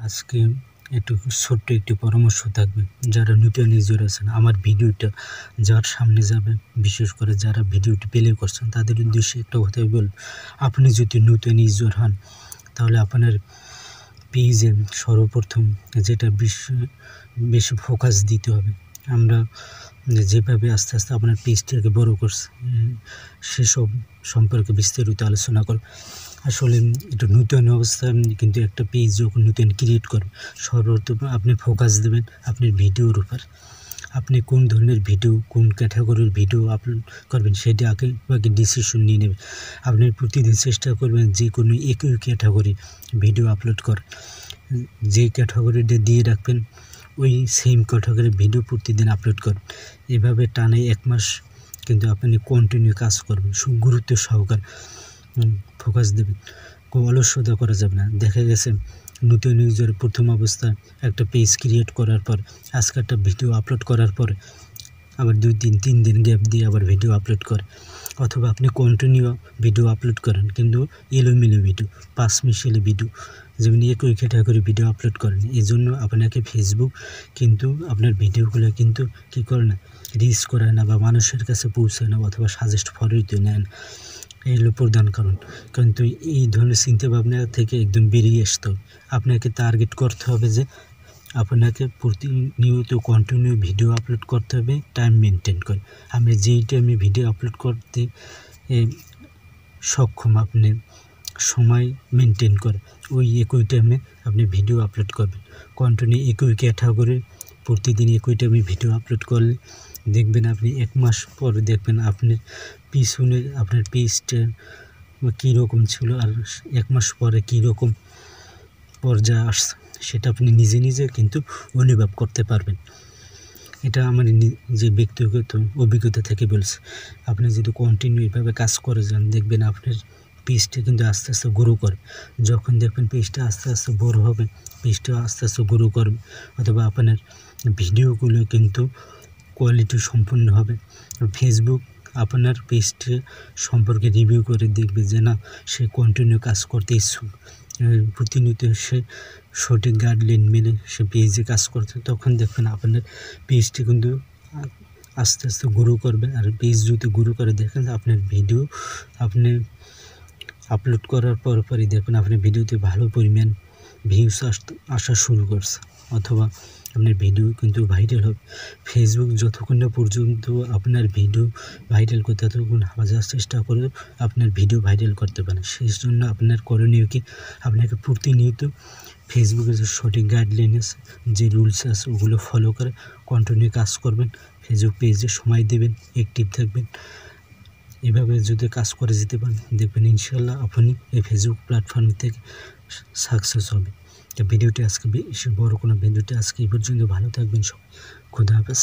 আজকে একটু ছোট্ট একটি পরামর্শ থাকবে। যারা নতুন ইউজার আছেন, আমার ভিডিওটা যার সামনে যাবে, বিশেষ করে যারা ভিডিওটি প্লে করছেন তাদের উদ্দেশ্যে একটা কথাই বলব, আপনি যদি নতুন ইউজার হন তাহলে আপনার পেজে সর্বপ্রথম যেটা বেশি ফোকাস দিতে হবে। আমরা যেভাবে আস্তে আস্তে আপনার পেজটাকে বড় করছি সেসব সম্পর্কে বিস্তারিত আলোচনা করব। আসলে এটা নতুন অবস্থা, কিন্তু একটা পেজ যখন নতুন ক্রিয়েট করবে সর্বপ্রথম আপনি ফোকাস দেবেন আপনার ভিডিওর উপর। আপনি কোন ধরনের ভিডিও, কোন ক্যাটাগরির ভিডিও আপলোড করবেন সেটা আগে ডিসিশন নিয়ে নেবেন। আপনি প্রতিদিন চেষ্টা করবেন যে কোনো একই ক্যাটাগরি ভিডিও আপলোড কর, যে ক্যাটাগরিটা দিয়ে রাখবেন ওই সেম ক্যাটাগরির ভিডিও প্রতিদিন আপলোড করুন। এভাবে টানে 1 মাস কিন্তু আপনি কন্টিনিউ কাজ করবেন, গুরুত্ব সহকারে ফোকাস দেবেন, খুব অলস্যতা করা যাবে না। দেখা গেছে নতুন ইউজার প্রথম অবস্থায় একটা পেজ ক্রিয়েট করার পর আজকে একটা ভিডিও আপলোড করার পর আবার 2 দিন 3 দিন গ্যাপ দিয়ে আবার ভিডিও আপলোড করে, অথবা আপনি কন্টিনিউ ভিডিও আপলোড করেন কিন্তু এলোমেলো ভিডিও, 5 মিশালি ভিডিও, যেমন একই ক্যাটাগরি ভিডিও আপলোড করেন। এই জন্য আপনাকে ফেসবুক কিন্তু আপনার ভিডিওগুলো কিন্তু কী করে না, রিচ করে না বা মানুষের কাছে পৌঁছায় না, অথবা সাজেস্ট ফরওয়ার্ড নেন। এই হলো প্রধান কারণ। কিন্তু এই ধরনের চিন্তাভাবনা থেকে একদম বেরিয়ে আসতে হবে। আপনাকে টার্গেট করতে হবে যে আপনাকে প্রতিনিয়ত কন্টিনিউ ভিডিও আপলোড করতে হবে টাইম মেনটেন করে। আমি যেই টাইমে ভিডিও আপলোড করতে সক্ষম, আপনি সময় মেনটেন করে ওই একই টাইমে আপনি ভিডিও আপলোড করবেন। কন্টিনিউ একই ক্যাটাগরি প্রতিদিন একই টাইমে ভিডিও আপলোড করলে দেখবেন আপনি 1 মাস পরে দেখবেন আপনার পিছনে আপনার পেজটা কীরকম ছিল আর 1 মাস পরে কীরকম পর্যায়ে আসছে সেটা আপনি নিজে নিজে কিন্তু অনুভব করতে পারবেন। এটা আমার যে ব্যক্তিগত অভিজ্ঞতা থেকে বলছি। আপনি যদি কন্টিনিউ এভাবে কাজ করে যান দেখবেন আপনার পেজটা কিন্তু আস্তে আস্তে গ্রো করবে। যখন দেখবেন পেজটা আস্তে আস্তে বড় হবে, পেজটা আস্তে আস্তে গ্রো করবে, অথবা আপনার ভিডিওগুলো কিন্তু কোয়ালিটি সম্পন্ন হবে। ফেসবুক আপনার পেজটি সম্পর্কে রিভিউ করে দেখবে যে না, সে কন্টিনিউ কাজ করতে ইচ্ছুক, প্রতিনিয়ত সে সঠিক গাইডলাইন মেনে সে পেজে কাজ করছে, তখন দেখবেন আপনার পেজটি কিন্তু আস্তে আস্তে গ্রো করবে। আর পেজ যদি গ্রো করে দেখেন আপনার ভিডিও আপনি আপলোড করার পরই দেখবেন আপনার ভিডিওতে ভালো পরিমাণ ভিউস আসা শুরু করছে, অথবা আপনার ভিডিও কিন্তু ভাইরাল হবে। ফেসবুক যতক্ষণ না পর্যন্ত আপনার ভিডিও ভাইরাল করতে ততক্ষণ হাজার চেষ্টা করে আপনার ভিডিও ভাইরাল করতে পারেন। সেই জন্য আপনার করণীয় কি, আপনাকে প্রতিনিয়ত ফেসবুকের যে সঠিক গাইডলাইন আছে, যে রুলস আছে ওগুলো ফলো করে কন্টিনিউ কাজ করবেন। ফেসবুক পেজে সময় দেবেন, অ্যাক্টিভ থাকবেন। এভাবে যদি কাজ করে যেতে পারেন দেখবেন ইনশাল্লাহ আপনি এই ফেসবুক প্ল্যাটফর্ম থেকে সাকসেস হবে। তো ভিডিওটি আজকে বেশি বড় কোনো ভিডিওটি আজকে এই পর্যন্ত। ভালো থাকবেন সবাই, খুদা হাফেজ।